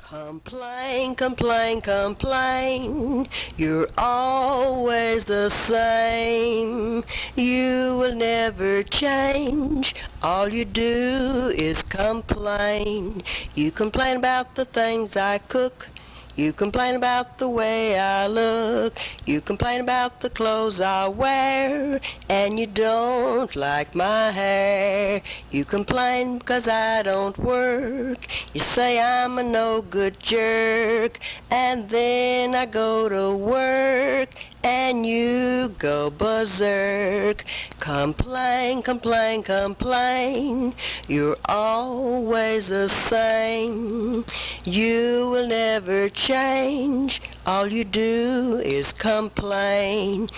Complain, complain, complain. You're always the same. You will never change. All you do is complain. You complain about the things I cook. You complain about the way I look. You complain about the clothes I wear. And you don't like my hair. You complain because I don't work. You say I'm a no good jerk. And then I go to work and you go berserk. Complain, complain, complain. You're always the same. You will never change. All you do is complain.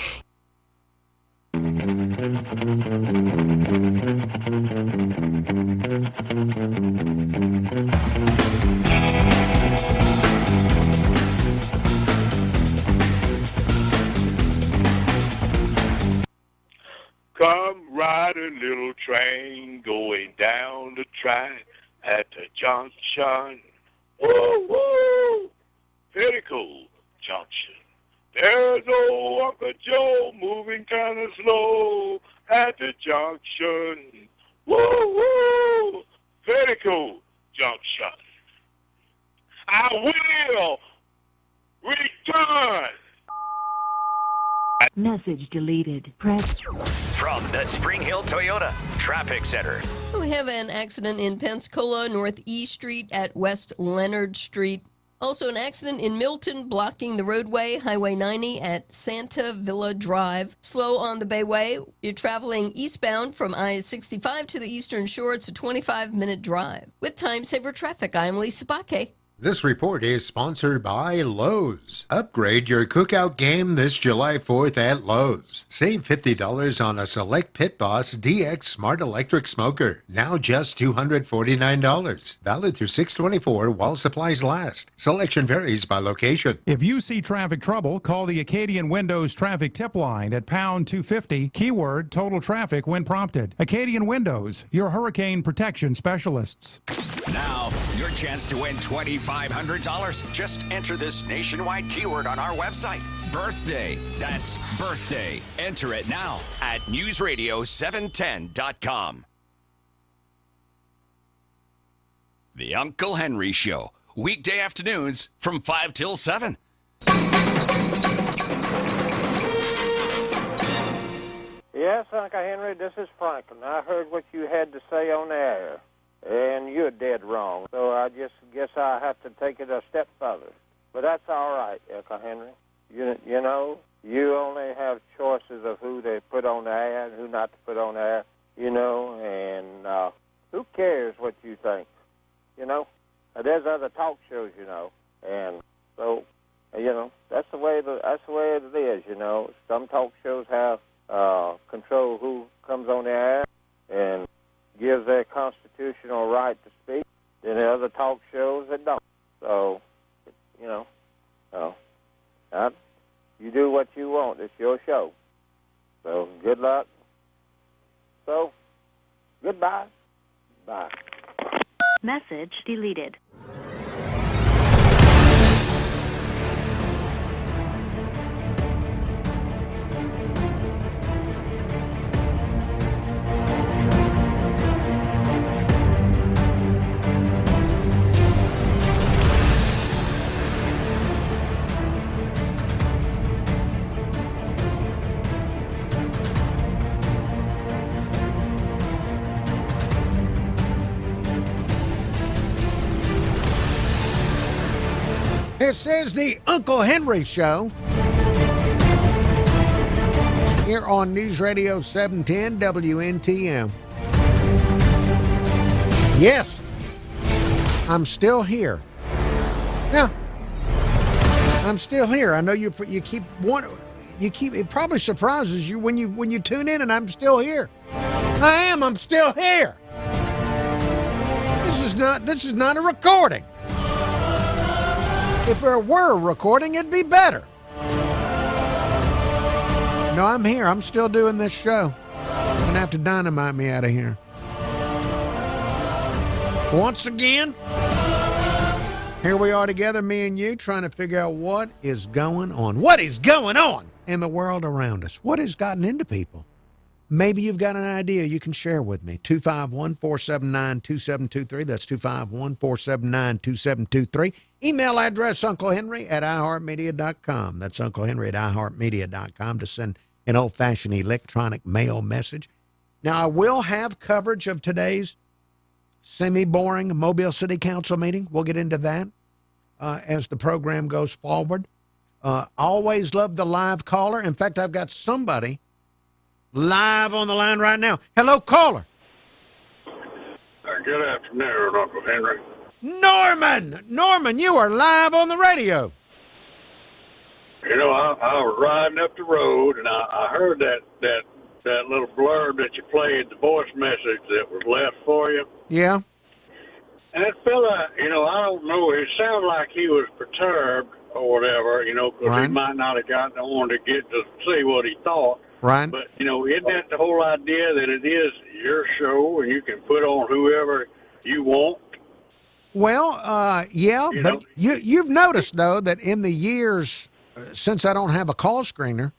Come ride a little train going down the track at the junction. Woo, woo! Very cool junction. There's old Uncle Joe moving kind of slow at the junction. Woo, woo! Very cool junction. I will return. Message deleted. Press. From the Spring Hill Toyota Traffic Center. We have an accident in Pensacola, Northeast Street at West Leonard Street. Also an accident in Milton blocking the roadway, Highway 90 at Santa Villa Drive. Slow on the Bayway. You're traveling eastbound from I-65 to the Eastern Shore. It's a 25-minute drive. With Time Saver Traffic, I'm Lisa Baque. This report is sponsored by Lowe's. Upgrade your cookout game this July 4th at Lowe's. Save $50 on a select Pit Boss DX Smart Electric Smoker. Now just $249. Valid through 6/24 while supplies last. Selection varies by location. If you see traffic trouble, call the Acadian Windows traffic tip line at pound 250, keyword total traffic when prompted. Acadian Windows, your hurricane protection specialists. Now, your chance to win $2,500. Just enter this nationwide keyword on our website. Birthday. That's birthday. Enter it now at newsradio710.com. The Uncle Henry Show. Weekday afternoons from 5 till 7. Yes, Uncle Henry, this is Franklin. I heard what you had to say on the air. And you're dead wrong. So I just guess I have to take it a step further. But that's all right, Uncle Henry. You know, you only have choices of who they put on the air and who not to put on the air, you know, and who cares what you think, you know? There's other talk shows, you know, and so, you know, that's the way it is, you know. Some talk shows have control who comes on the air and gives their constitutional right to speak, then there are other talk shows that don't. So, you know, you do what you want. It's your show. So, good luck. So, goodbye. Bye. Message deleted. This is the Uncle Henry Show here on News Radio 710 WNTM. Yes, I'm still here. Yeah, I'm still here. I know you keep it probably surprises you when you tune in and I'm still here. I'm still here. This is not a recording. If there were a recording, it'd be better. No, I'm here. I'm still doing this show. You're going to have to dynamite me out of here. Once again, Here we are together, me and you, trying to figure out what is going on. What is going on in the world around us? What has gotten into people? Maybe you've got an idea you can share with me. 251-479-2723. That's 251-479-2723. Email address unclehenry@iheartmedia.com. That's unclehenry@iheartmedia.com to send an old-fashioned electronic mail message. Now, I will have coverage of today's semi-boring Mobile City Council meeting. We'll get into that as the program goes forward. Always love the live caller. In fact, I've got somebody live on the line right now. Hello, caller. Good afternoon, Uncle Henry. Norman, you are live on the radio. You know, I was riding up the road, and I heard that little blurb that you played, the voice message that was left for you. Yeah. And that fella, you know, I don't know, it sounded like he was perturbed or whatever, you know, because he might not have gotten on to get to say what he thought. Right. But, you know, isn't that the whole idea that it is your show and you can put on whoever you want? Well, yeah, but you've noticed, though, that in the years since I don't have a call screener,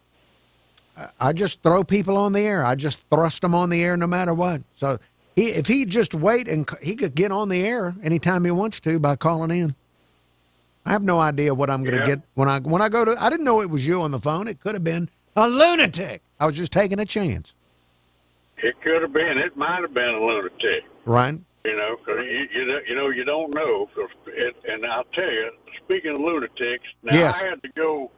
I just throw people on the air. I just thrust them on the air no matter what. So if he just wait, and he could get on the air anytime he wants to by calling in. I have no idea what I'm going to get when I go to. I didn't know it was you on the phone. It could have been a lunatic. I was just taking a chance. It could have been. It might have been a lunatic. Right. You know, because you don't know. And I'll tell you, speaking of lunatics, now I had to go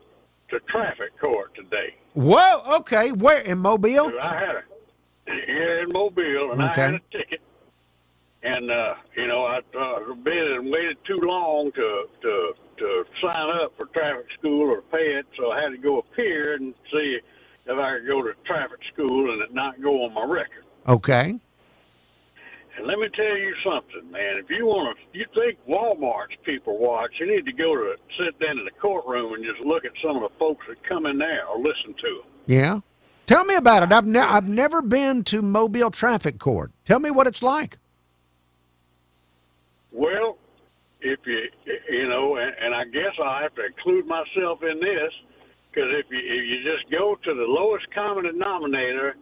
to traffic court today. Whoa. Okay. Where in Mobile? I had in Mobile, and I had a ticket. And you know, I'd been and waited too long to sign up for traffic school or pay it, so I had to go appear and see if I could go to traffic school and it not go on my record. Okay. And let me tell you something, man. If you think Walmart's people watch, you need to sit down in the courtroom and just look at some of the folks that come in there or listen to them. Yeah. Tell me about it. I've never been to Mobile Traffic Court. Tell me what it's like. Well, if you know, and I guess I have to include myself in this, because if you just go to the lowest common denominator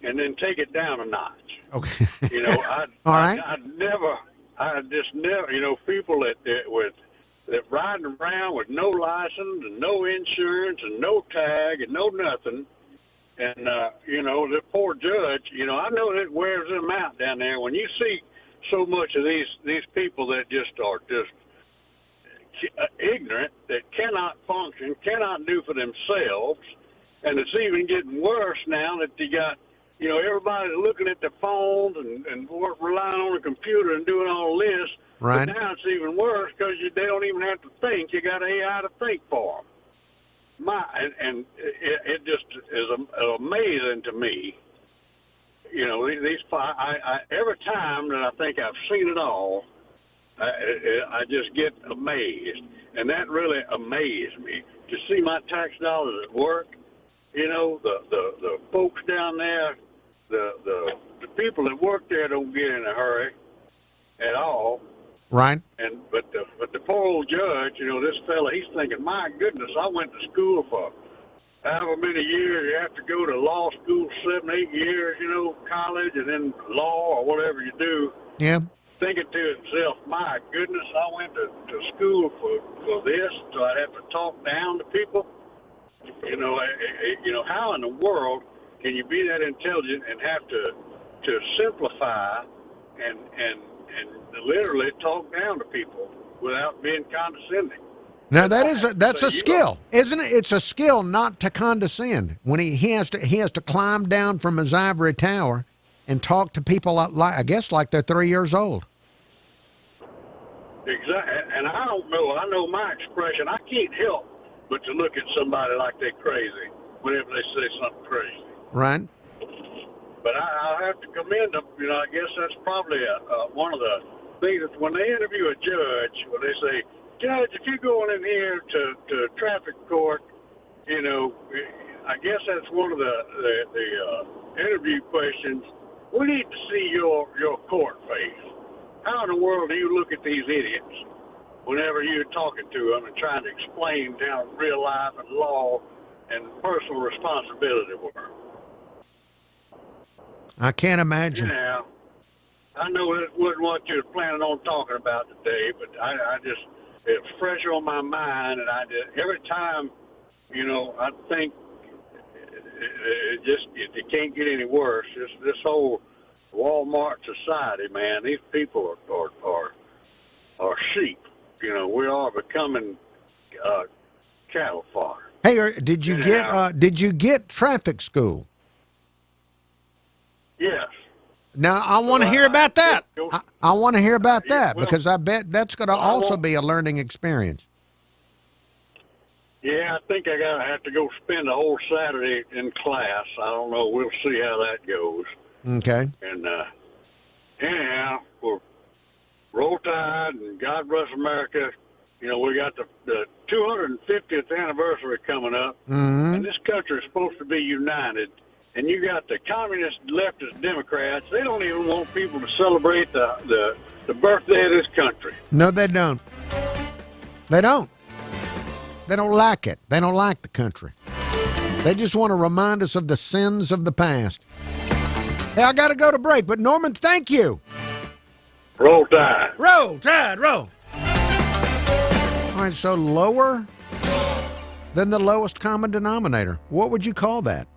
and then take it down a notch. Okay. You know, I just never, you know, people that riding around with no license and no insurance and no tag and no nothing. And, you know, the poor judge, you know, I know that wears them out down there. When you see so much of these people that just are ignorant, that cannot function, cannot do for themselves, and it's even getting worse now that you got, you know, everybody's looking at their phones and relying on the computer and doing all this. Right. But now it's even worse because they don't even have to think. You got AI to think for them. And it just is amazing to me. You know, every time that I think I've seen it all, I just get amazed. And that really amazed me to see my tax dollars at work. You know, the folks down there, the people that work there don't get in a hurry at all. Right. But the poor old judge, you know, this fella, he's thinking, my goodness, I went to school for however many years. You have to go to law school, 7-8 years, you know, college, and then law or whatever you do. Yeah. Thinking to himself, my goodness, I went to school for this, so I'd have to talk down to people. You know, how in the world can you be that intelligent and have to simplify and literally talk down to people without being condescending? Now that's a skill, isn't it? It's a skill not to condescend. When he has to climb down from his ivory tower and talk to people like they're 3 years old. Exactly, and I don't know. I know my expression. I can't help but to look at somebody like they're crazy whenever they say something crazy. Right. But I have to commend them. You know, I guess that's probably one of the things that when they interview a judge, when they say, Judge, if you're going in here to traffic court, you know, I guess that's one of the interview questions. We need to see your court face. How in the world do you look at these idiots whenever you're talking to them and trying to explain how real life and law and personal responsibility were. I can't imagine. Yeah, I know it wasn't what you were planning on talking about today, but I just, it's fresh on my mind, and every time, I think it can't get any worse. This whole Walmart society, man, these people are sheep. We are becoming cattle fodder. Hey, did you get traffic school? Yes. Now I want to hear about that. I want to hear about that because I bet that's going to also be a learning experience. Yeah, I think I have to go spend a whole Saturday in class. I don't know. We'll see how that goes. Okay. And anyhow, we're Roll Tide and God Bless America. We got the 250th anniversary coming up, and this country is supposed to be united. And you got the communist leftist Democrats. They don't even want people to celebrate the birthday of this country. No, they don't. They don't. They don't like it. They don't like the country. They just want to remind us of the sins of the past. Hey, I got to go to break, but Norman, thank you. Roll Tide. Roll Tide, roll. All right, so lower than the lowest common denominator. What would you call that?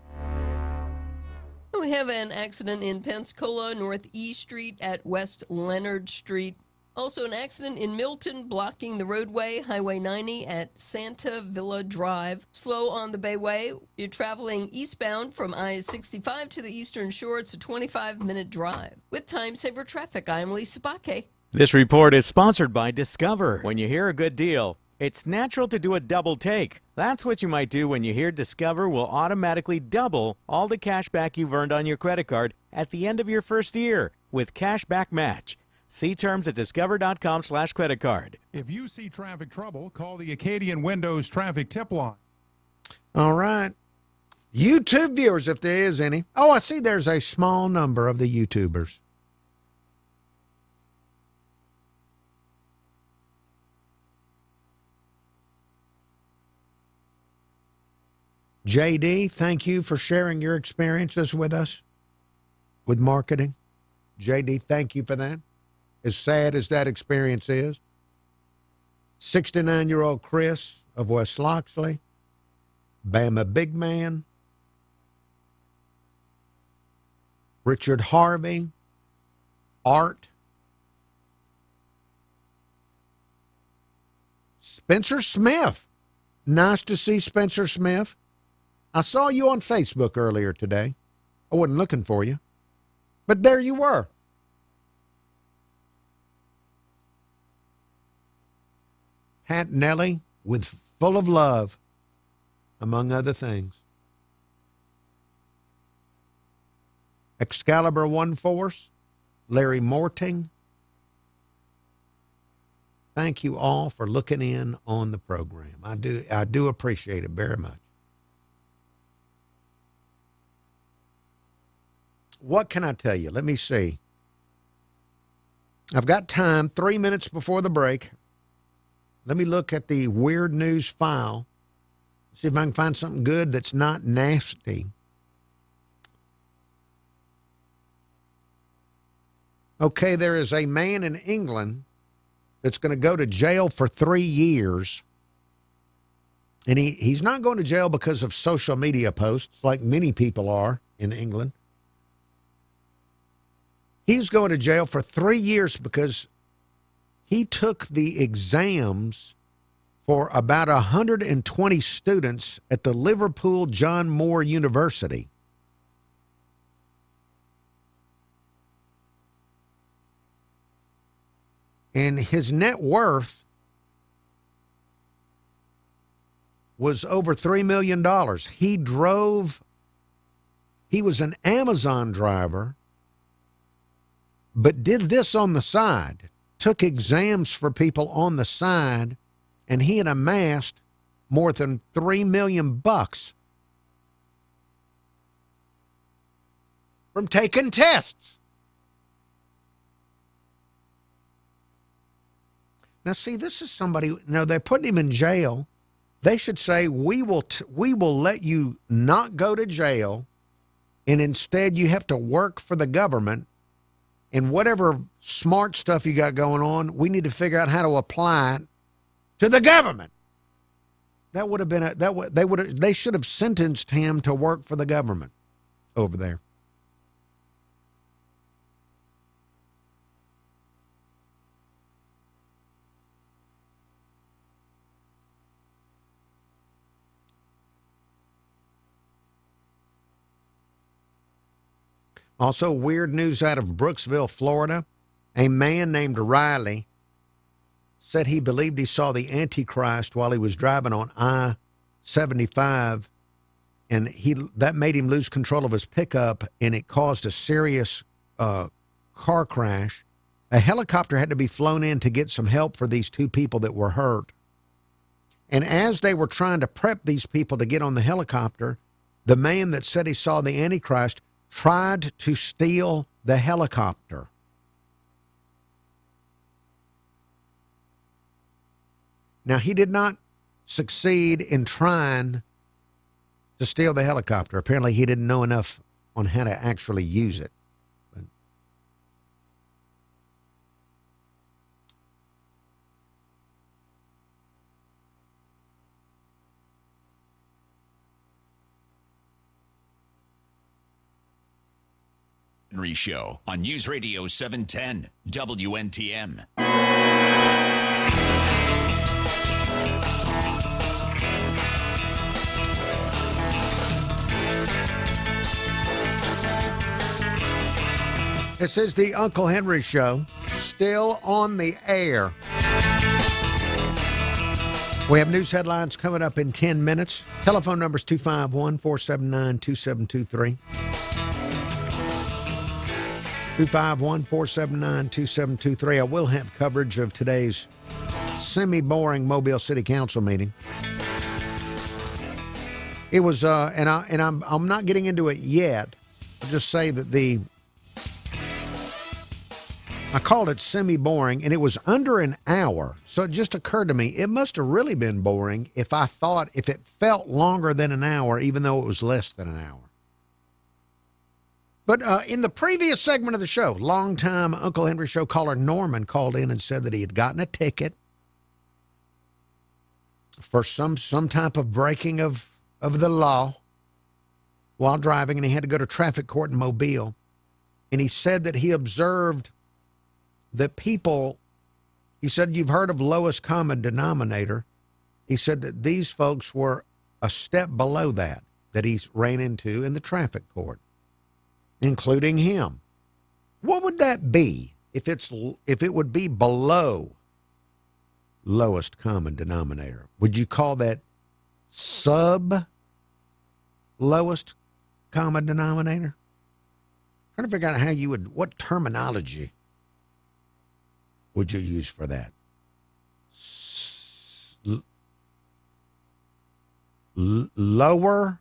We have an accident in Pensacola, Northeast Street at West Leonard Street. Also an accident in Milton blocking the roadway, Highway 90 at Santa Villa Drive. Slow on the Bayway. You're traveling eastbound from I-65 to the Eastern Shore. It's a 25-minute drive. With time saver traffic, I'm Lisa Baque. This report is sponsored by Discover. When you hear a good deal, it's natural to do a double take. That's what you might do when you hear Discover will automatically double all the cash back you've earned on your credit card at the end of your first year with Cashback Match. See terms at discover.com/creditcard. If you see traffic trouble, call the Acadian Windows traffic tip line. All right. YouTube viewers, if there is any. Oh, I see there's a small number of the YouTubers. JD, thank you for sharing your experiences with us with marketing. JD, thank you for that. As sad as that experience is. 69-year-old Chris of West Loxley. Bama Big Man. Richard Harvey. Art. Spencer Smith. Nice to see Spencer Smith. I saw you on Facebook earlier today. I wasn't looking for you, but there you were. Pat Nelly with Full of Love, among other things. Excalibur One Force, Larry Morting. Thank you all for looking in on the program. I do appreciate it very much. What can I tell you? Let me see. I've got time, 3 minutes before the break. Let me look at the weird news file. See if I can find something good that's not nasty. Okay, there is a man in England that's going to go to jail for 3 years. And he's not going to jail because of social media posts like many people are in England. He's going to jail for 3 years because he took the exams for about 120 students at the Liverpool John Moore University. And his net worth was over $3 million. He was an Amazon driver, but did this on the side, took exams for people on the side, and he had amassed more than $3 million from taking tests. Now, see, this is somebody, they're putting him in jail. They should say, we will let you not go to jail, and instead you have to work for the government, and whatever smart stuff you got going on, we need to figure out how to apply it to the government. That would have been they should have sentenced him to work for the government over there. Also, weird news out of Brooksville, Florida. A man named Riley said he believed he saw the Antichrist while he was driving on I-75, and that made him lose control of his pickup, and it caused a serious car crash. A helicopter had to be flown in to get some help for these two people that were hurt. And as they were trying to prep these people to get on the helicopter, the man that said he saw the Antichrist tried to steal the helicopter. Now, he did not succeed in trying to steal the helicopter. Apparently, he didn't know enough on how to actually use it. Show on News Radio 710 WNTM. This is the Uncle Henry Show, still on the air. We have news headlines coming up in 10 minutes. Telephone number is 251-479-2723. 251-479-2723. I will have coverage of today's semi-boring Mobile City Council meeting. It was, and I'm not getting into it yet. I'll just say that I called it semi-boring, and it was under an hour. So it just occurred to me, it must have really been boring if it felt longer than an hour, even though it was less than an hour. But in the previous segment of the show, longtime Uncle Henry Show caller Norman called in and said that he had gotten a ticket for some type of breaking of the law while driving, and he had to go to traffic court in Mobile. And he said that he observed that people, he said, you've heard of lowest common denominator. He said that these folks were a step below that he ran into in the traffic court, including him. What would that be if it would be below lowest common denominator? Would you call that sub lowest common denominator? I'm trying to figure out what terminology would you use for that? Lower?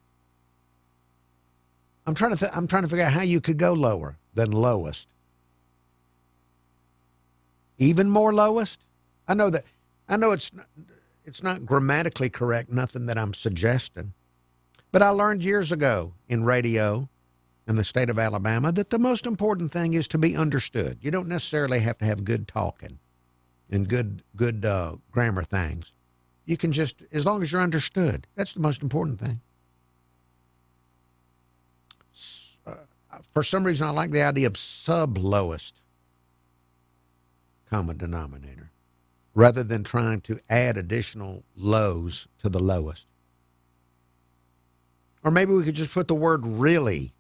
I'm trying to figure out how you could go lower than lowest. Even more lowest? I know it's not grammatically correct, nothing that I'm suggesting. But I learned years ago in radio in the state of Alabama that the most important thing is to be understood. You don't necessarily have to have good talking and good grammar things. You can just, as long as you're understood, that's the most important thing. For some reason, I like the idea of sub-lowest common denominator rather than trying to add additional lows to the lowest. Or maybe we could just put the word really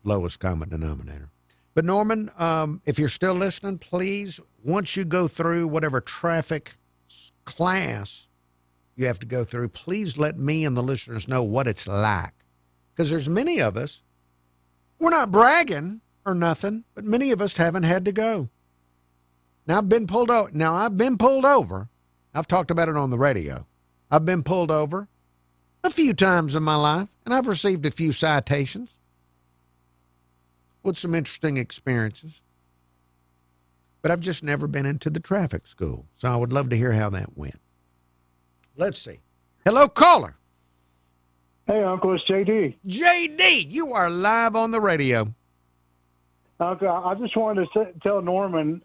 lowest common denominator. But Norman, if you're still listening, please, once you go through whatever traffic class you have to go through, please let me and the listeners know what it's like. Because there's many of us, we're not bragging or nothing, but many of us haven't had to go. Now, I've been pulled over. I've talked about it on the radio. I've been pulled over a few times in my life, and I've received a few citations with some interesting experiences. but I've just never been into the traffic school. So I would love to hear how that went. Let's see. Hello, caller. Hey, Uncle, it's JD. JD, you are live on the radio. Uncle, I just wanted to tell Norman,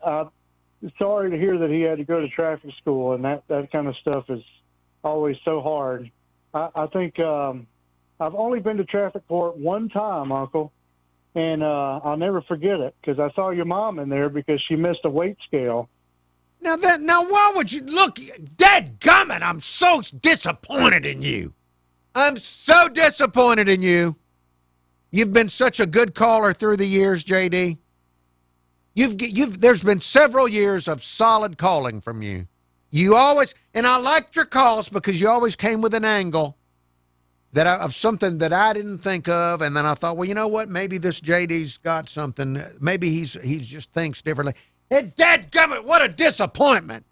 sorry to hear that he had to go to traffic school, and that kind of stuff is always so hard. I think I've only been to traffic court one time, Uncle, and I'll never forget it because I saw your mom in there because she missed a weight scale. Now why would you look, dadgummit, I'm so disappointed in you. I'm so disappointed in you. You've been such a good caller through the years, JD. There's been several years of solid calling from you. You always, and I liked your calls because you always came with an angle of something that I didn't think of, and then I thought, well, you know what? Maybe this JD's got something. Maybe he's just thinks differently. And dadgummit, what a disappointment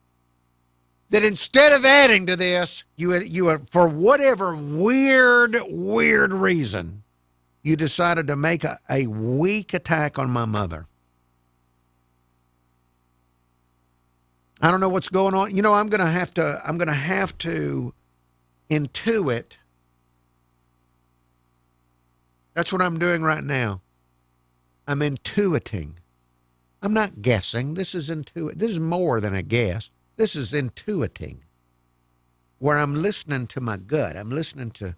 that instead of adding to this, you for whatever weird reason, you decided to make a weak attack on my mother. I don't know what's going on. You know, I'm going to have to intuit. That's what I'm doing right now. I'm intuiting. I'm not guessing. This is intuit. This is more than a guess. This is intuiting, where I'm listening to my gut. I'm listening to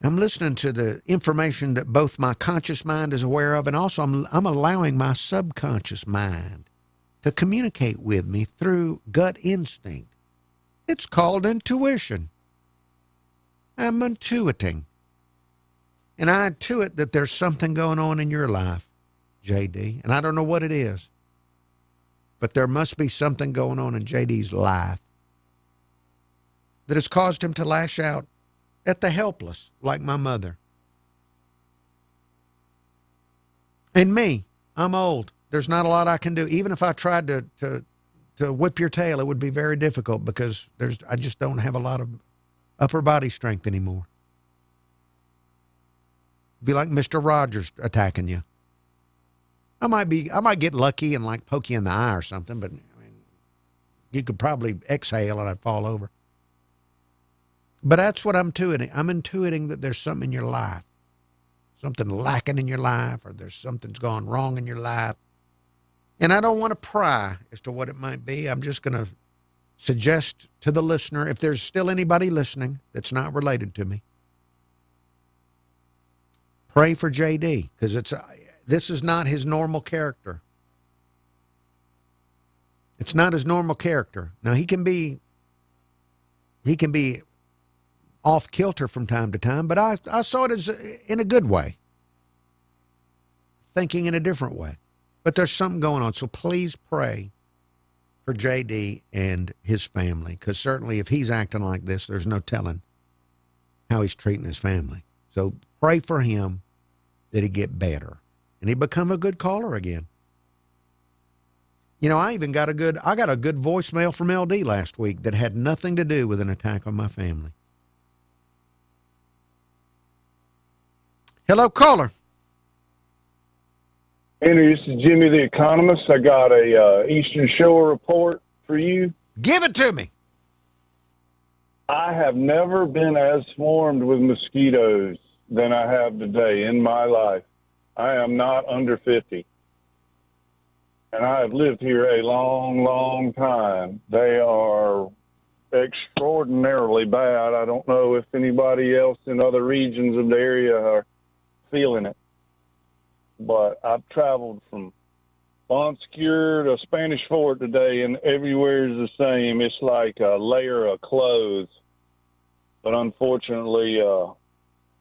the information that both my conscious mind is aware of, and also I'm allowing my subconscious mind to communicate with me through gut instinct. It's called intuition. I'm intuiting. And I intuit that there's something going on in your life, JD, and I don't know what it is, but there must be something going on in JD's life that has caused him to lash out at the helpless, like my mother. And me, I'm old. There's not a lot I can do. Even if I tried to whip your tail, it would be very difficult because I just don't have a lot of upper body strength anymore. It'd be like Mr. Rogers attacking you. I might get lucky and like poke you in the eye or something, but I mean, you could probably exhale and I'd fall over. But that's what I'm intuiting. I'm intuiting that there's something in your life, something lacking in your life, or there's something's gone wrong in your life. And I don't want to pry as to what it might be. I'm just going to suggest to the listener, if there's still anybody listening that's not related to me, pray for JD, because this is not his normal character. It's not his normal character. Now, he can be off kilter from time to time, but I saw it as in a good way, thinking in a different way. But there's something going on, so please pray for JD and his family, because certainly if he's acting like this, there's no telling how he's treating his family. So pray for him that he get better and he become a good caller again. You know, I got a good voicemail from LD last week that had nothing to do with an attack on my family. Hello, caller. Henry, this is Jimmy the Economist. I got a Eastern Shore report for you. Give it to me. I have never been as swarmed with mosquitoes than I have today in my life. I am not under 50. And I have lived here a long, long time. They are extraordinarily bad. I don't know if anybody else in other regions of the area are feeling it. But I've traveled from Bonsecours to Spanish Fort today, and everywhere is the same. It's like a layer of clothes. But unfortunately, the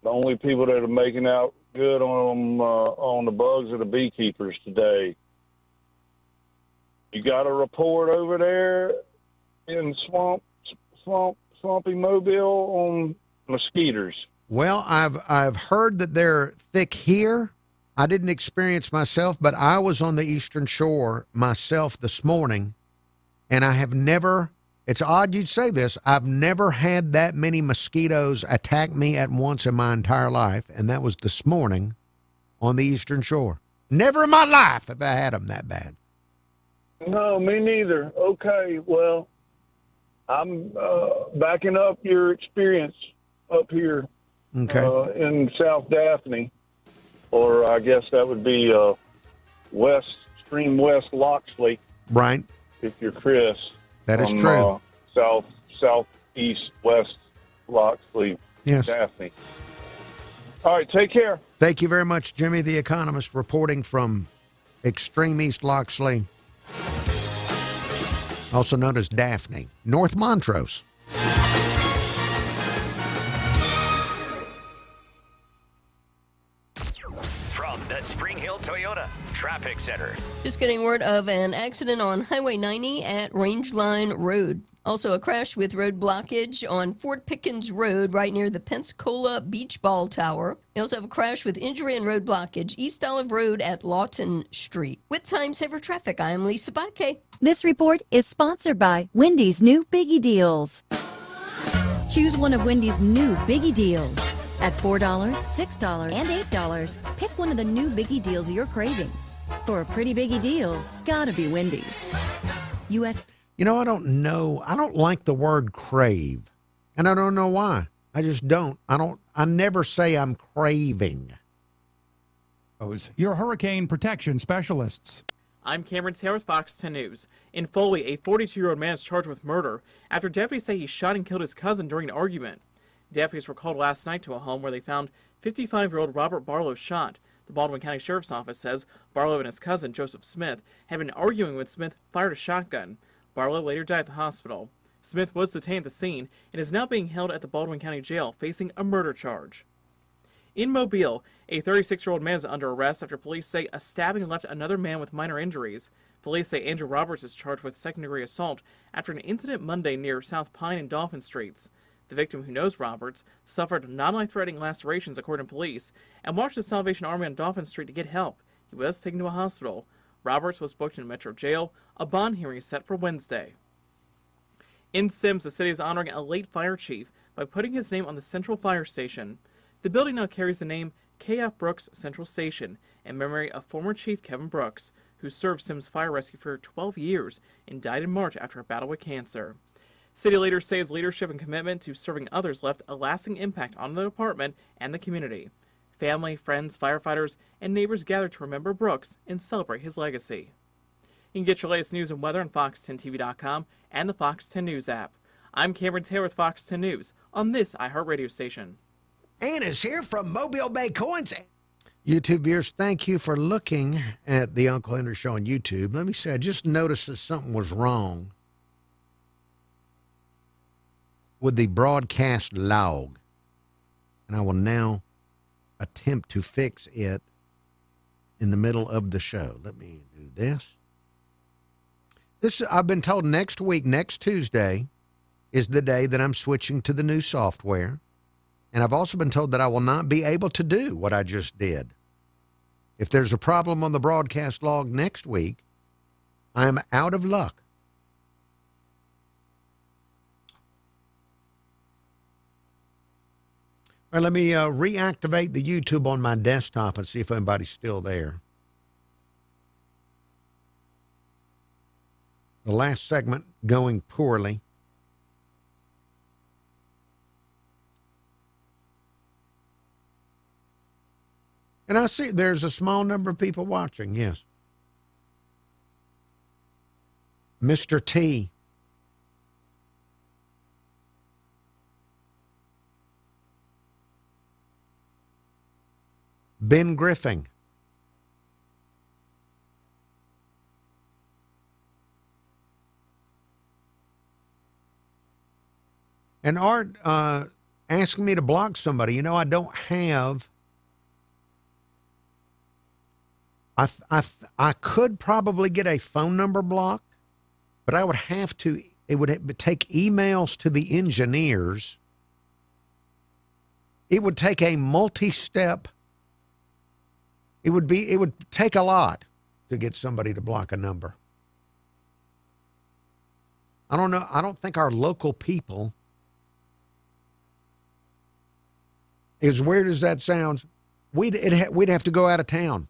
only people that are making out good on the bugs are the beekeepers today. You got a report over there in Swampy Mobile on mosquitoes? Well, I've heard that they're thick here. I didn't experience myself, but I was on the Eastern Shore myself this morning, and I have never, it's odd you'd say this, I've never had that many mosquitoes attack me at once in my entire life, and that was this morning on the Eastern Shore. Never in my life have I had them that bad. No, me neither. Okay, well, I'm backing up your experience up here in South Daphne, or I guess that would be Extreme West Loxley. Right. If you're Chris. That is true. Southeast West Loxley, yes. Daphne. All right, take care. Thank you very much, Jimmy the Economist, reporting from Extreme East Loxley, also known as Daphne, North Montrose. From the Spring Hill Toyota Traffic Center. Just getting word of an accident on Highway 90 at Rangeline Road. Also a crash with road blockage on Fort Pickens Road right near the Pensacola Beach Ball Tower. They also have a crash with injury and road blockage East Olive Road at Lawton Street. With Time Saver Traffic, I am Lisa Bakke. This report is sponsored by Wendy's new Biggie Deals. Choose one of Wendy's new Biggie Deals. At $4, $6, and $8, pick one of the new Biggie Deals you're craving. For a pretty Biggie deal, gotta be Wendy's. U.S. You know, I don't know. I don't like the word crave. And I don't know why. I just don't. I never say I'm craving. Your hurricane protection specialists. I'm Cameron Taylor with Fox 10 News. In Foley, a 42-year-old man is charged with murder after deputies say he shot and killed his cousin during an argument. Deputies were called last night to a home where they found 55-year-old Robert Barlow shot. The Baldwin County Sheriff's Office says Barlow and his cousin, Joseph Smith, had been arguing when Smith fired a shotgun. Barlow later died at the hospital. Smith was detained at the scene and is now being held at the Baldwin County Jail facing a murder charge. In Mobile, a 36-year-old man is under arrest after police say a stabbing left another man with minor injuries. Police say Andrew Roberts is charged with second-degree assault after an incident Monday near South Pine and Dolphin Streets. The victim, who knows Roberts, suffered non-life-threatening lacerations according to police and marched to Salvation Army on Dolphin Street to get help. He was taken to a hospital. Roberts was booked in Metro Jail. A bond hearing is set for Wednesday. In Sims, the city is honoring a late fire chief by putting his name on the Central Fire Station. The building now carries the name K.F. Brooks Central Station in memory of former Chief Kevin Brooks, who served Sims Fire Rescue for 12 years and died in March after a battle with cancer. City leaders say his leadership and commitment to serving others left a lasting impact on the department and the community. Family, friends, firefighters, and neighbors gathered to remember Brooks and celebrate his legacy. You can get your latest news and weather on Fox10TV.com and the Fox 10 News app. I'm Cameron Taylor with Fox 10 News on this iHeartRadio station. Anna's here from Mobile Bay Coins. YouTube viewers, thank you for looking at the Uncle Henry Show on YouTube. Let me say, I just noticed that something was wrong with the broadcast log, and I will now attempt to fix it in the middle of the show. Let me do this. I've been told next week, next Tuesday, is the day that I'm switching to the new software. And I've also been told that I will not be able to do what I just did. If there's a problem on the broadcast log next week, I am out of luck. All right, let me reactivate the YouTube on my desktop and see if anybody's still there. The last segment going poorly. And I see there's a small number of people watching, yes. Mr. T. Ben Griffin. And Art asking me to block somebody. You know, I don't have... I could probably get a phone number blocked, but I would have to, it would take emails to the engineers. It would take a multi-step. It would take a lot to get somebody to block a number. I don't know. I don't think our local people, as weird as that sounds, we'd have to go out of town.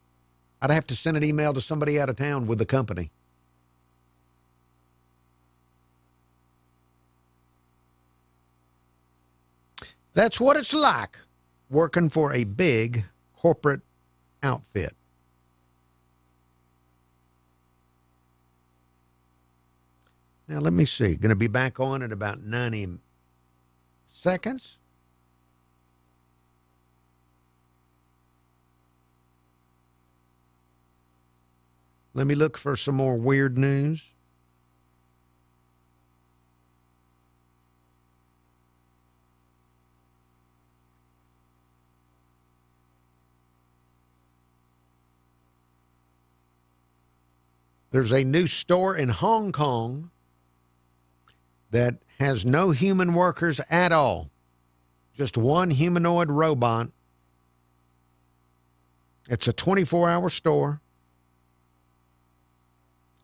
I'd have to send an email to somebody out of town with the company. That's what it's like working for a big corporate outfit. Now, let me see. Going to be back on in about 90 seconds. Let me look for some more weird news. There's a new store in Hong Kong that has no human workers at all. Just one humanoid robot. It's a 24-hour store.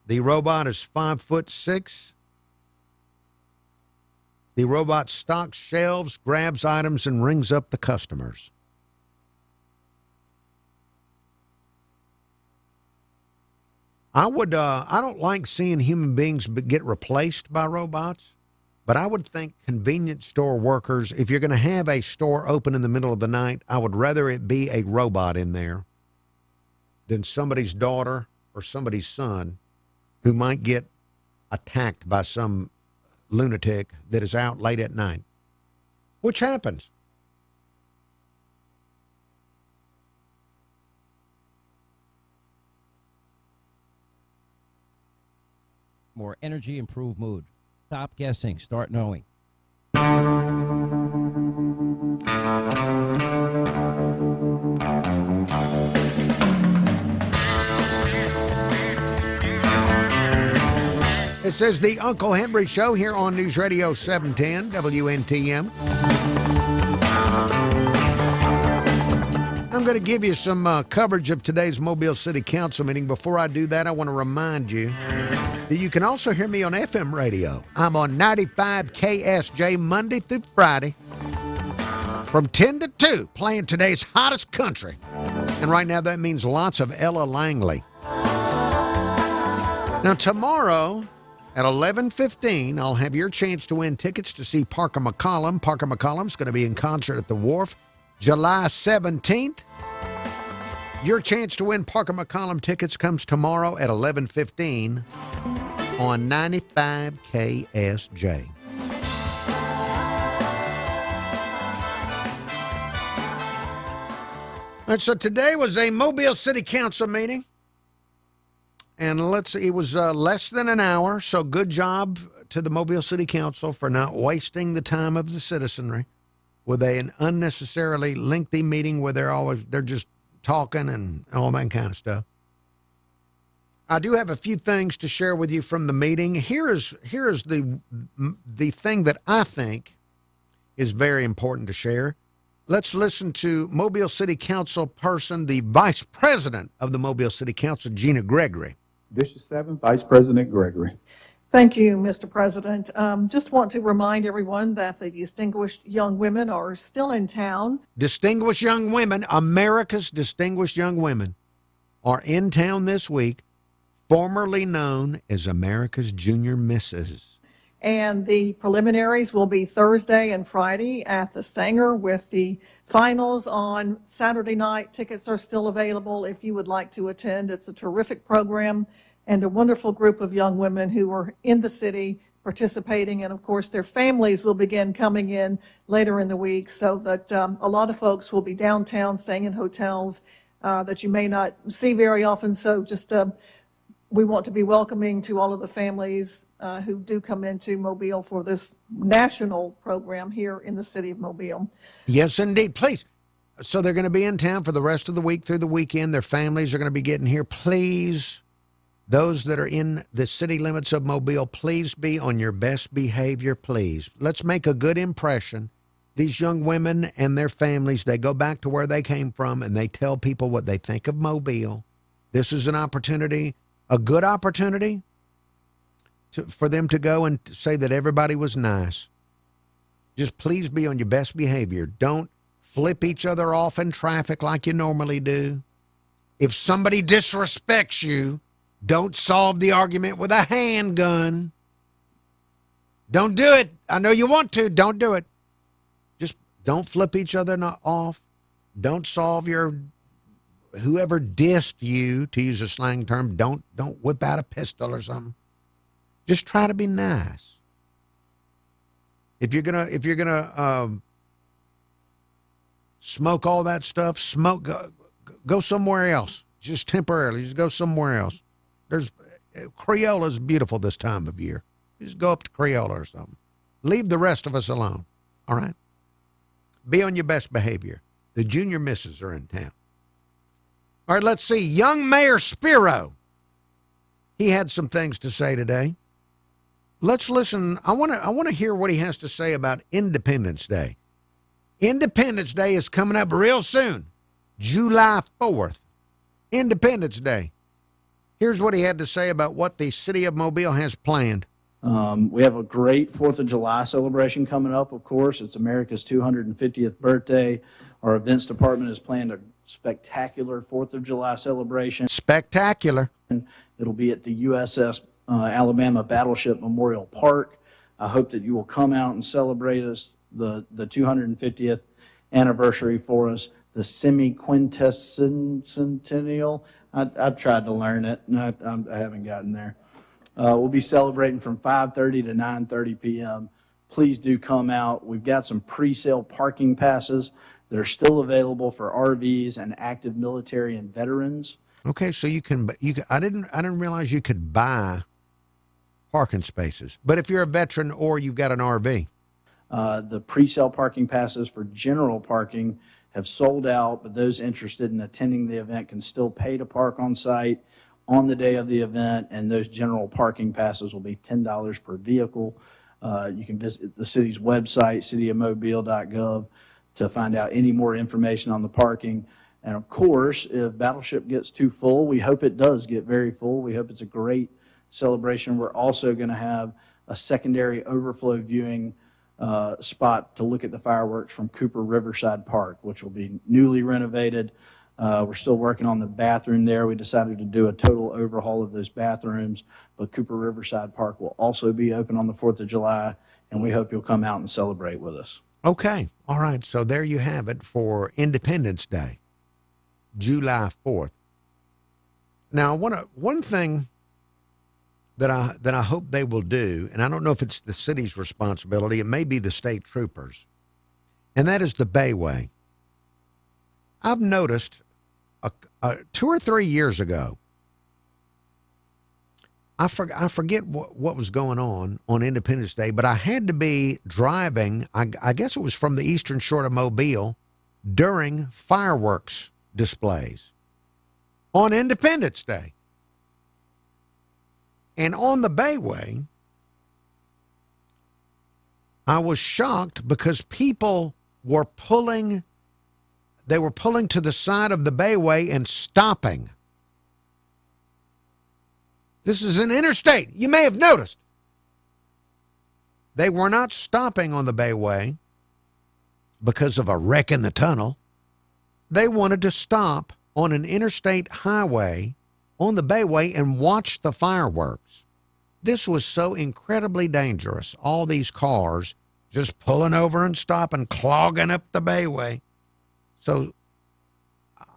The robot is 5'6". The robot stocks shelves, grabs items, and rings up the customers. I don't like seeing human beings get replaced by robots, but I would think convenience store workers, if you're going to have a store open in the middle of the night, I would rather it be a robot in there than somebody's daughter or somebody's son who might get attacked by some lunatic that is out late at night, which happens. More energy, improved mood. Stop guessing, start knowing. It says the Uncle Henry Show here on News Radio 710 WNTM. I'm going to give you some coverage of today's Mobile City Council meeting. Before I do that, I want to remind you that you can also hear me on FM radio. I'm on 95 KSJ Monday through Friday from 10 to 2, playing today's hottest country. And right now that means lots of Ella Langley. Now tomorrow at 11:15, I'll have your chance to win tickets to see Parker McCollum. Parker McCollum's going to be in concert at the Wharf July 17th. Your chance to win Parker McCollum tickets comes tomorrow at 11:15 on 95 KSJ. All right, so today was a Mobile City Council meeting. And it was less than an hour, so good job to the Mobile City Council for not wasting the time of the citizenry with an unnecessarily lengthy meeting where they're just talking and all that kind of stuff. I do have a few things to share with you from the meeting. Here is the thing that I think is very important to share. Let's listen to Mobile City Council person, the Vice President of the Mobile City Council, Gina Gregory. District 7, Vice President Gregory. Thank you, Mr. President. Just want to remind everyone that the distinguished young women are still in town. Distinguished young women, America's distinguished young women, are in town this week, formerly known as America's Junior Misses. And the preliminaries will be Thursday and Friday at the Sanger, with the finals on Saturday night. Tickets are still available if you would like to attend. It's a terrific program and a wonderful group of young women who are in the city participating. And of course, their families will begin coming in later in the week, so that a lot of folks will be downtown staying in hotels that you may not see very often. So just we want to be welcoming to all of the families who do come into Mobile for this national program here in the city of Mobile. Yes, indeed. Please. So they're going to be in town for the rest of the week through the weekend. Their families are going to be getting here. Please, those that are in the city limits of Mobile, please be on your best behavior, please. Let's make a good impression. These young women and their families, they go back to where they came from, and they tell people what they think of Mobile. This is an opportunity, a good opportunity, for them to go and say that everybody was nice. Just please be on your best behavior. Don't flip each other off in traffic like you normally do. If somebody disrespects you, don't solve the argument with a handgun. Don't do it. I know you want to. Don't do it. Just don't flip each other off. Don't solve whoever dissed you, to use a slang term, don't whip out a pistol or something. Just try to be nice. If you're gonna smoke all that stuff, go somewhere else. Just temporarily, just go somewhere else. Creola's beautiful this time of year. Just go up to Creola or something. Leave the rest of us alone. All right? Be on your best behavior. The junior misses are in town. All right, let's see. Young Mayor Spiro. He had some things to say today. Let's listen. I want to hear what he has to say about Independence Day. Independence Day is coming up real soon. July 4th. Independence Day. Here's what he had to say about what the city of Mobile has planned. We have a great 4th of July celebration coming up, of course. It's America's 250th birthday. Our events department has planned a spectacular 4th of July celebration. Spectacular. It'll be at the USS Alabama Battleship Memorial Park. I hope that you will come out and celebrate us, the 250th anniversary for us, the semi-quintennial. I tried to learn it, and I haven't gotten there. We'll be celebrating from 5:30 to 9:30 p.m. Please do come out. We've got some pre-sale parking passes that are still available for RVs and active military and veterans. Okay, so you can. I didn't realize you could buy parking spaces. But if you're a veteran or you've got an RV, the pre-sale parking passes for general parking have sold out, but those interested in attending the event can still pay to park on site on the day of the event, and those general parking passes will be $10 per vehicle. You can visit the city's website, cityofmobile.gov, to find out any more information on the parking. And of course, if Battleship gets too full, we hope it does get very full. We hope it's a great celebration. We're also going to have a secondary overflow viewing spot to look at the fireworks from Cooper Riverside Park, which will be newly renovated. We're still working on the bathroom there. We decided to do a total overhaul of those bathrooms, but Cooper Riverside Park will also be open on the 4th of July, and we hope you'll come out and celebrate with us. Okay. All right. So there you have it for Independence Day, July 4th. Now, one thing that I hope they will do, and I don't know if it's the city's responsibility, it may be the state troopers, and that is the Bayway. I've noticed 2 or 3 years ago, I forget what was going on Independence Day, but I had to be driving, I guess it was from the eastern shore of Mobile, during fireworks displays on Independence Day. And on the Bayway, I was shocked because people were pulling to the side of the Bayway and stopping. This is an interstate. You may have noticed. They were not stopping on the Bayway because of a wreck in the tunnel. They wanted to stop on an interstate highway on the Bayway and watch the fireworks. This was so incredibly dangerous. All these cars just pulling over and stopping, clogging up the Bayway. So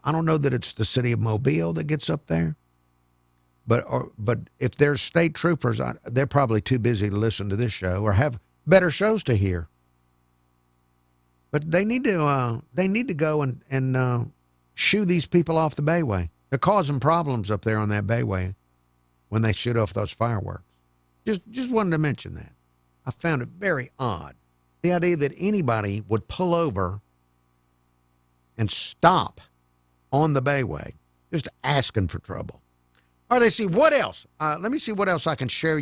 I don't know that it's the city of Mobile that gets up there, but if there's state troopers, they're probably too busy to listen to this show or have better shows to hear. But they need to go and shoo these people off the Bayway. They're causing problems up there on that Bayway when they shoot off those fireworks. Just wanted to mention that. I found it very odd. The idea that anybody would pull over and stop on the Bayway, just asking for trouble. All right, let's see what else. Let me see what else I can share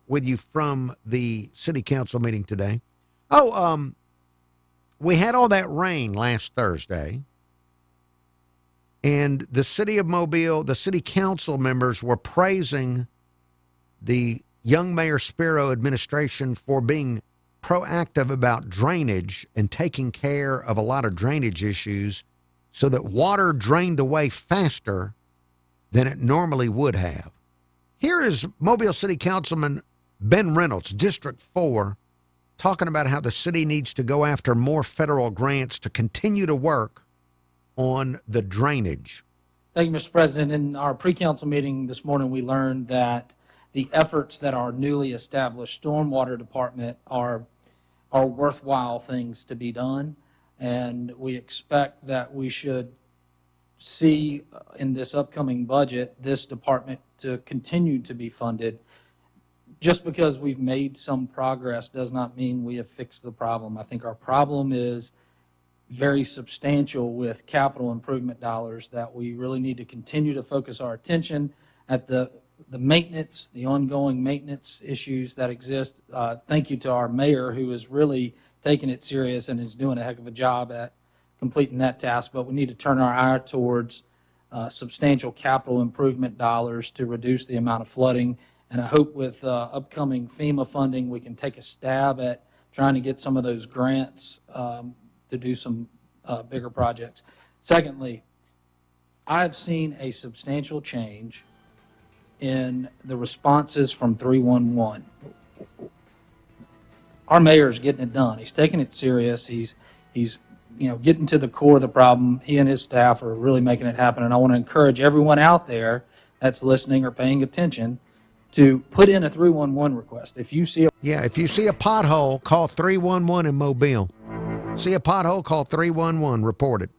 with you from the city council meeting today. We had all that rain last Thursday, and the city of Mobile, the city council members were praising the young Mayor Spiro administration for being proactive about drainage and taking care of a lot of drainage issues so that water drained away faster than it normally would have. Here is Mobile City Councilman Ben Reynolds, District 4, talking about how the city needs to go after more federal grants to continue to work on the drainage. Thank you, Mr. President. In our pre-council meeting this morning, we learned that the efforts that our newly established stormwater department are worthwhile things to be done, and we expect that we should see in this upcoming budget this department to continue to be funded. Just because we've made some progress does not mean we have fixed the problem. I think our problem is very substantial with capital improvement dollars that we really need to continue to focus our attention at the maintenance, the ongoing maintenance issues that exist. Thank you to our mayor, who is really taking it serious and is doing a heck of a job at completing that task. But we need to turn our eye towards substantial capital improvement dollars to reduce the amount of flooding. And I hope with upcoming FEMA funding, we can take a stab at trying to get some of those grants to do some bigger projects. Secondly, I've seen a substantial change in the responses from 311. Our mayor is getting it done. He's taking it serious. He's getting to the core of the problem. He and his staff are really making it happen. And I want to encourage everyone out there that's listening or paying attention to put in a 311 request. If you see a pothole, call 311 in Mobile. See a pothole, call 311, report it.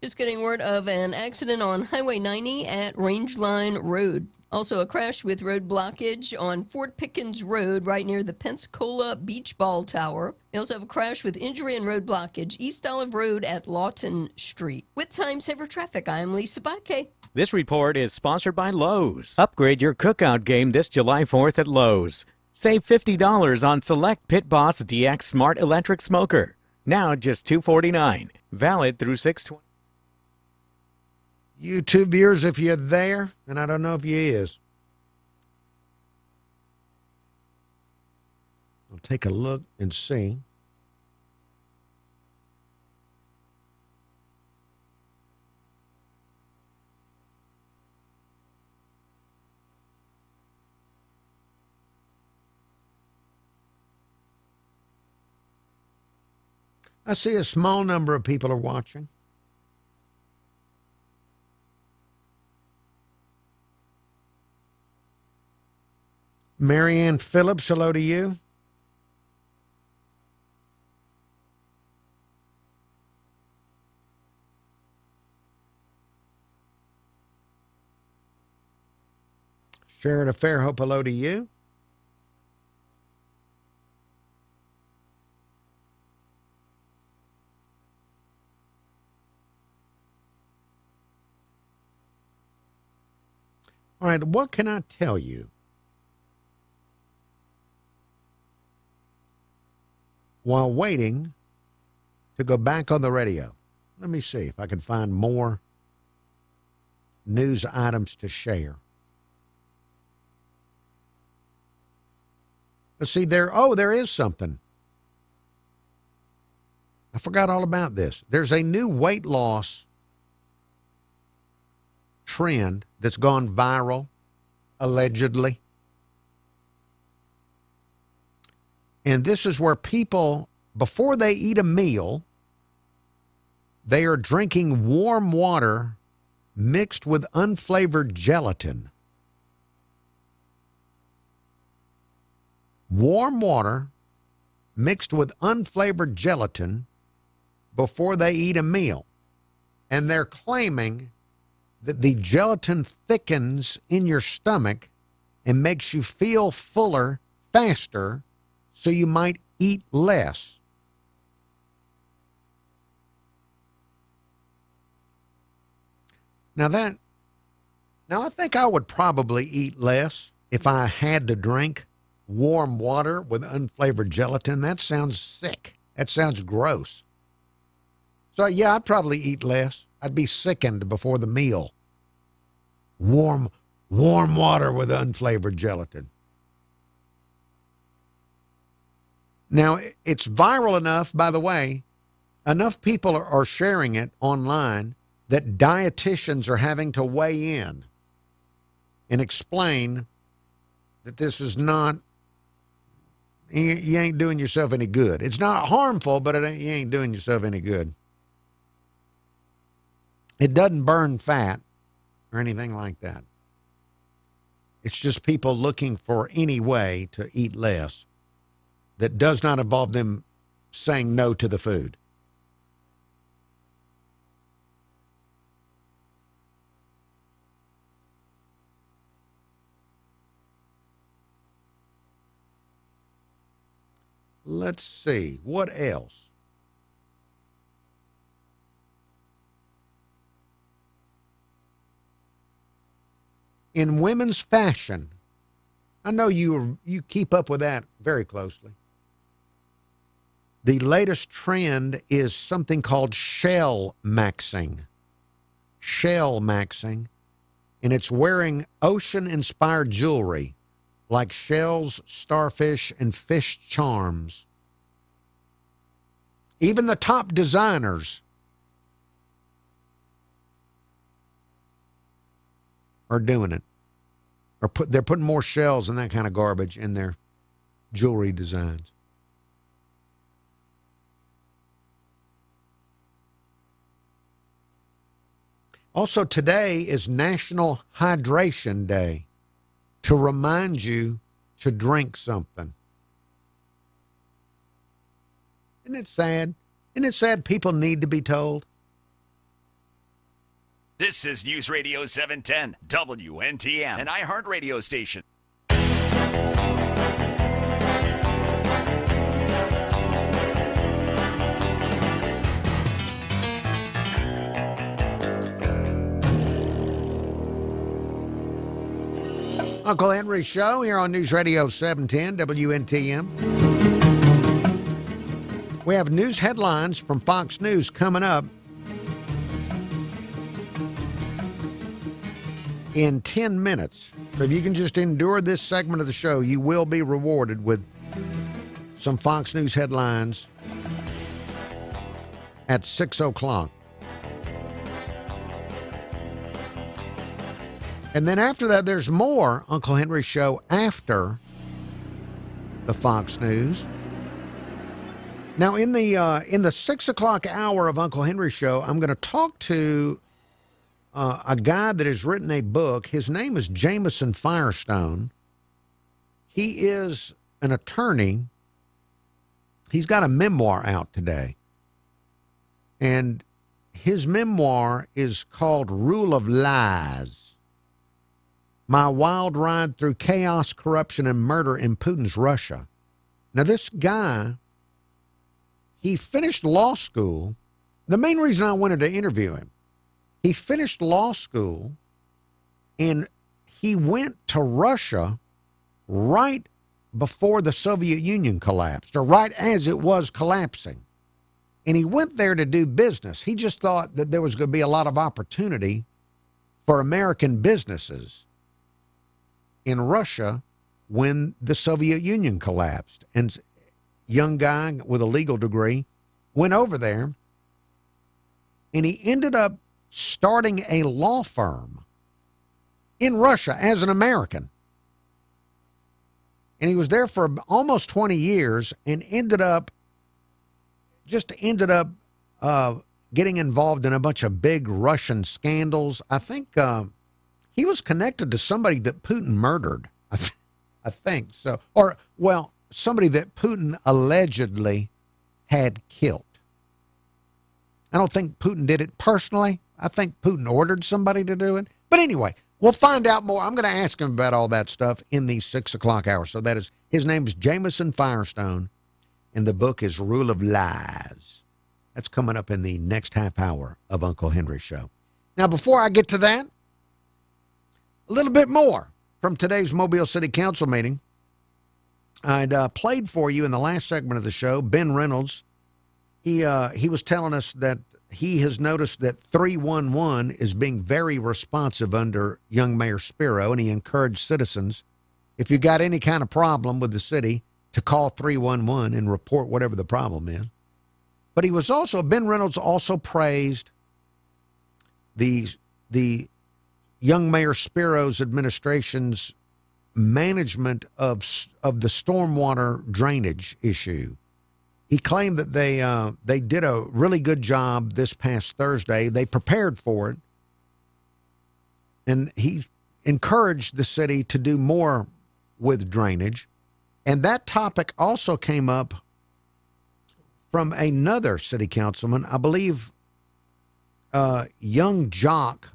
Just getting word of an accident on Highway 90 at Rangeline Road. Also a crash with road blockage on Fort Pickens Road right near the Pensacola Beach Ball Tower. They also have a crash with injury and road blockage East Olive Road at Lawton Street. With Time Saver Traffic, I am Lisa Bakke. This report is sponsored by Lowe's. Upgrade your cookout game this July 4th at Lowe's. Save $50 on select Pit Boss DX Smart Electric Smoker. Now just $249. Valid through 6/20. YouTube viewers, if you're there, and I don't know if you is, I'll take a look and see. I see a small number of people are watching. Marianne Phillips, hello to you. Sheridan Fairhope, hello to you. All right, what can I tell you? While waiting to go back on the radio. Let me see if I can find more news items to share. Let's see, there is something. I forgot all about this. There's a new weight loss trend that's gone viral, allegedly. And this is where people, before they eat a meal, they are drinking warm water mixed with unflavored gelatin. Warm water mixed with unflavored gelatin before they eat a meal. And they're claiming that the gelatin thickens in your stomach and makes you feel fuller faster, so you might eat less. Now I think I would probably eat less if I had to drink warm water with unflavored gelatin. That sounds sick. That sounds gross. So yeah, I'd probably eat less. I'd be sickened before the meal. Warm water with unflavored gelatin. Now, it's viral enough, by the way, enough people are sharing it online that dietitians are having to weigh in and explain that this is not, you ain't doing yourself any good. It's not harmful, but you ain't doing yourself any good. It doesn't burn fat or anything like that. It's just people looking for any way to eat less that does not involve them saying no to the food. Let's see, what else? In women's fashion, I know you keep up with that very closely. The latest trend is something called shell maxing. Shell maxing, and it's wearing ocean-inspired jewelry like shells, starfish, and fish charms. Even the top designers are doing it. They're putting more shells and that kind of garbage in their jewelry designs. Also, today is National Hydration Day, to remind you to drink something. Isn't it sad? Isn't it sad people need to be told? This is News Radio 710, WNTM, an iHeart radio station. Uncle Henry Show here on News Radio 710 WNTM. We have news headlines from Fox News coming up in 10 minutes. So if you can just endure this segment of the show, you will be rewarded with some Fox News headlines at 6 o'clock. And then after that, there's more Uncle Henry Show after the Fox News. Now, in the 6 o'clock hour of Uncle Henry Show, I'm going to talk to a guy that has written a book. His name is Jameson Firestone. He is an attorney. He's got a memoir out today. And his memoir is called Rule of Lies. My Wild Ride Through Chaos, Corruption, and Murder in Putin's Russia. Now, this guy, he finished law school. The main reason I wanted to interview him, he finished law school, and he went to Russia right before the Soviet Union collapsed, or right as it was collapsing. And he went there to do business. He just thought that there was going to be a lot of opportunity for American businesses in Russia when the Soviet Union collapsed. And young guy with a legal degree went over there, and he ended up starting a law firm in Russia as an American. And he was there for almost 20 years and ended up getting involved in a bunch of big Russian scandals. I think he was connected to somebody that Putin murdered. I think so. Or, well, somebody that Putin allegedly had killed. I don't think Putin did it personally. I think Putin ordered somebody to do it. But anyway, we'll find out more. I'm going to ask him about all that stuff in the 6 o'clock hour. So that is, his name is Jameson Firestone, and the book is Rule of Lies. That's coming up in the next half hour of Uncle Henry Show. Now, before I get to that, a little bit more from today's Mobile City Council meeting. I'd played for you in the last segment of the show, Ben Reynolds. He was telling us that he has noticed that 311 is being very responsive under young Mayor Spiro, and he encouraged citizens, if you got any kind of problem with the city, to call 311 and report whatever the problem is. But Ben Reynolds also praised the young Mayor Spiro's administration's management of the stormwater drainage issue. He claimed that they did a really good job this past Thursday. They prepared for it. And he encouraged the city to do more with drainage. And that topic also came up from another city councilman, I believe, young Jock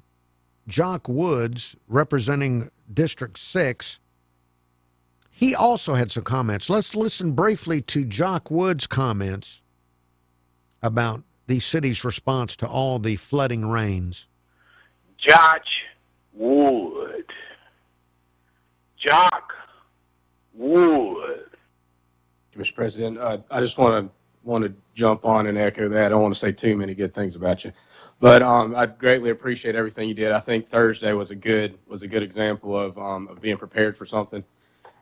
Woods, representing District 6. He also had some comments. Let's listen briefly to Jock Woods' comments about the city's response to all the flooding rains. Jock Wood. Jock Wood. Mr. President, I just want to jump on and echo that. I don't want to say too many good things about you, but I greatly appreciate everything you did. I think Thursday was a good example of being prepared for something.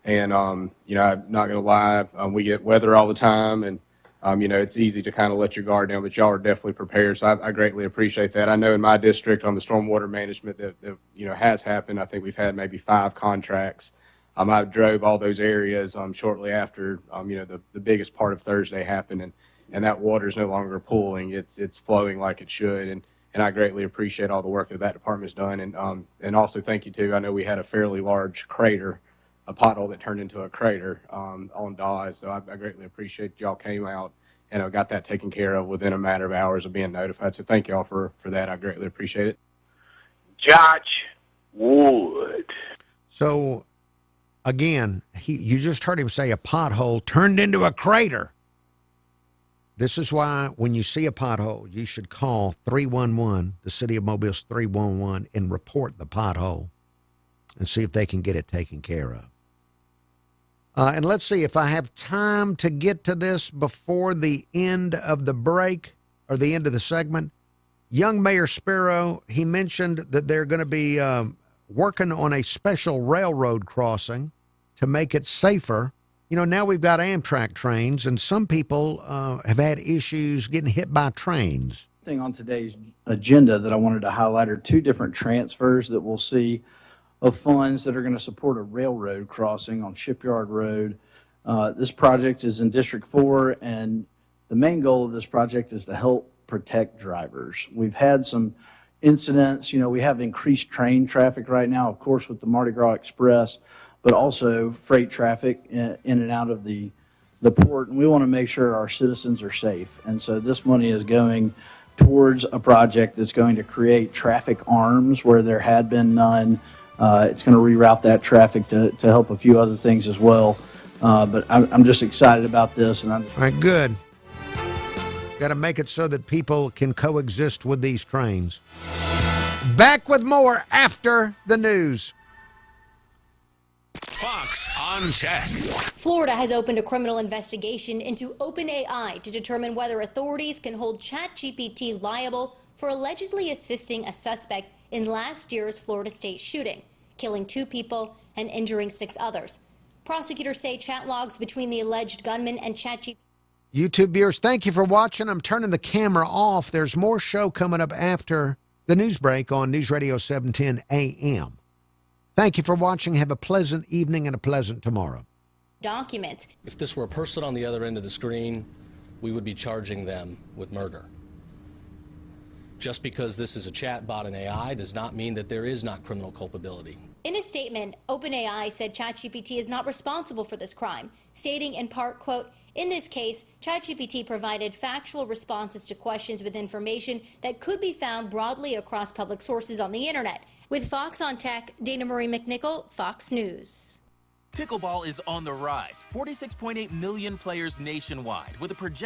And I'm not going to lie, we get weather all the time, and it's easy to kind of let your guard down, but y'all are definitely prepared. So I greatly appreciate that. I know in my district on the stormwater management that has happened. I think we've had maybe 5 contracts. I drove all those areas shortly after the biggest part of Thursday happened, and that water is no longer pooling. It's flowing like it should, and I greatly appreciate all the work that department's done, and also thank you too. I know we had a fairly large crater, a pothole that turned into a crater on Dawes, so I greatly appreciate y'all came out and got that taken care of within a matter of hours of being notified. So thank y'all for that. I greatly appreciate it. Jock Wood. So, again, you just heard him say a pothole turned into a crater. This is why when you see a pothole, you should call 311, the City of Mobile's 311, and report the pothole and see if they can get it taken care of. And let's see if I have time to get to this before the end of the break or the end of the segment. Young Mayor Spiro, he mentioned that they're going to be working on a special railroad crossing to make it safer. Now we've got Amtrak trains, and some people have had issues getting hit by trains. Thing on today's agenda that I wanted to highlight are 2 different transfers that we'll see of funds that are going to support a railroad crossing on Shipyard Road. This project is in District 4, and the main goal of this project is to help protect drivers. We've had some incidents. We have increased train traffic right now, of course, with the Mardi Gras Express, but also freight traffic in and out of the port, and we want to make sure our citizens are safe. And so this money is going towards a project that's going to create traffic arms where there had been none. It's going to reroute that traffic to help a few other things as well. But I'm just excited about this. All right, good. Got to make it so that people can coexist with these trains. Back with more after the news. Fox on Tech. Florida has opened a criminal investigation into OpenAI to determine whether authorities can hold ChatGPT liable for allegedly assisting a suspect in last year's Florida State shooting, killing 2 people and injuring 6 others. Prosecutors say chat logs between the alleged gunman and ChatGPT. YouTube viewers, thank you for watching. I'm turning the camera off. There's more show coming up after the news break on News Radio 710 AM. Thank you for watching. Have a pleasant evening and a pleasant tomorrow. Documents. If this were a person on the other end of the screen, we would be charging them with murder. Just because this is a chat bot and AI does not mean that there is not criminal culpability. In a statement, OpenAI said ChatGPT is not responsible for this crime, stating in part, quote, "In this case, ChatGPT provided factual responses to questions with information that could be found broadly across public sources on the internet." With Fox on Tech, Dana Marie McNichol, Fox News. Pickleball is on the rise. 46.8 million players nationwide with a projected